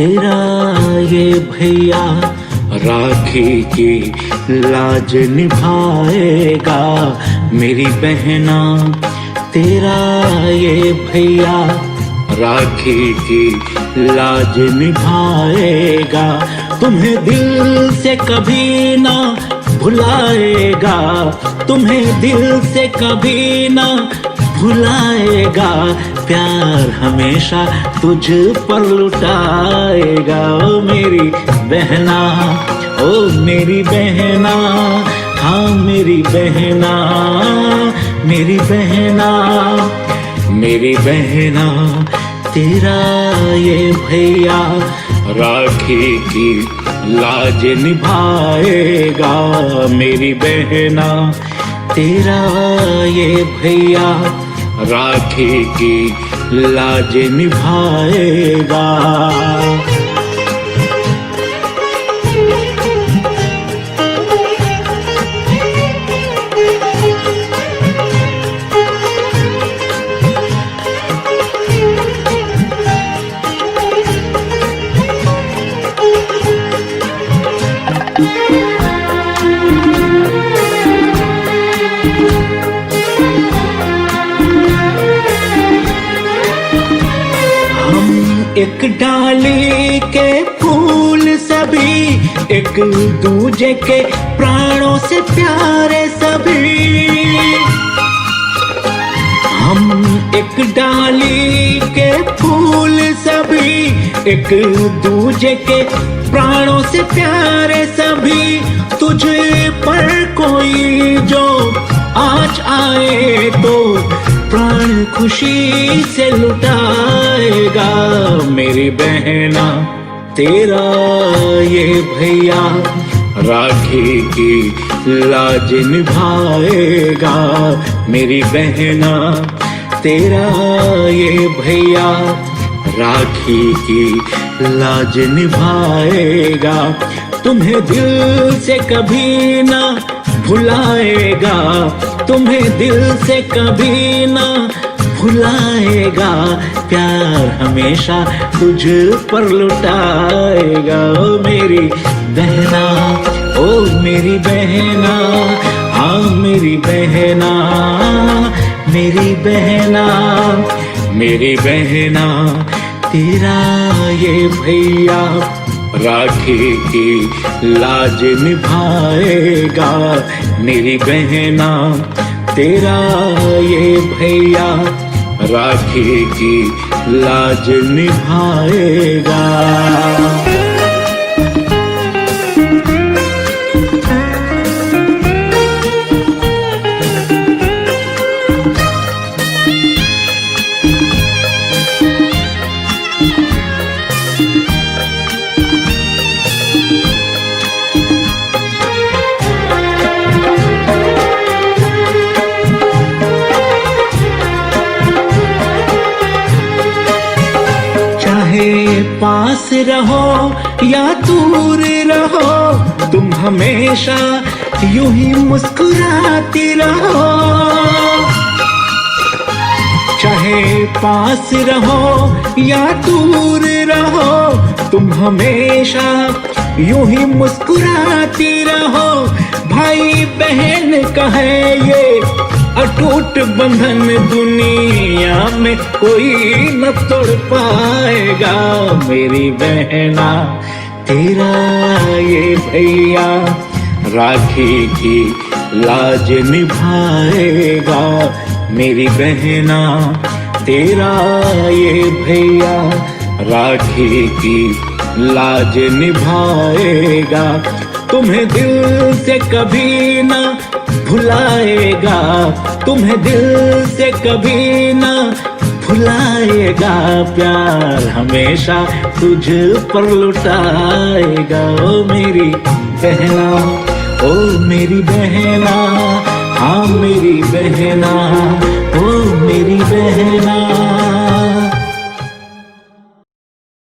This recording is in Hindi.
तेरा ये भैया राखी की लाज निभाएगा मेरी बहना। तेरा ये भैया राखी की लाज निभाएगा, तुम्हें दिल से कभी ना भुलाएगा, तुम्हें दिल से कभी ना भुलाएगा, प्यार हमेशा तुझ पर लुटाएगा। ओ मेरी बहना, ओ मेरी बहना, हाँ मेरी बहना, मेरी बहना, मेरी बहना। तेरा ये भैया राखी की लाज निभाएगा मेरी बहना। तेरा ये भैया राखी की लाज निभाएगा। एक डाली के फूल सभी, एक दूजे के प्राणों से प्यारे सभी। हम एक डाली के फूल सभी, एक दूजे के प्राणों से प्यारे सभी। तुझे पर कोई जो आज आए तो प्राण खुशी से लुटाएगा मेरी बहना। तेरा ये भैया राखी की लाज निभाएगा मेरी बहना। तेरा ये भैया राखी की लाज निभाएगा, तुम्हें दिल से कभी ना भुलाएगा, तुम्हें दिल से कभी ना भुलाएगा, प्यार हमेशा तुझ पर लुटाएगा। ओ मेरी बहना, ओ मेरी बहना, हाँ मेरी बहना, मेरी बहना, मेरी बहना। तेरा ये भैया राखी की लाज निभाएगा मेरी बहना। तेरा ये भैया राखी की लाज निभाएगा। पास रहो या दूर रहो, तुम हमेशा यूं ही मुस्कुराती रहो। चाहे पास रहो या दूर रहो, तुम हमेशा यूं ही मुस्कुराती रहो। भाई बहन का है ये अटूट बंधन, दुनिया में कोई न तोड़ पाएगा मेरी बहना। तेरा ये भैया राखी की लाज निभाएगा मेरी बहना। तेरा ये भैया राखी की लाज निभाएगा, तुम्हें दिल से कभी ना भुलाएगा, तुम्हें दिल से कभी ना भुलाएगा, प्यार हमेशा तुझ पर लुटाएगा। ओ मेरी बहना, ओ मेरी बहना, हाँ मेरी बहना,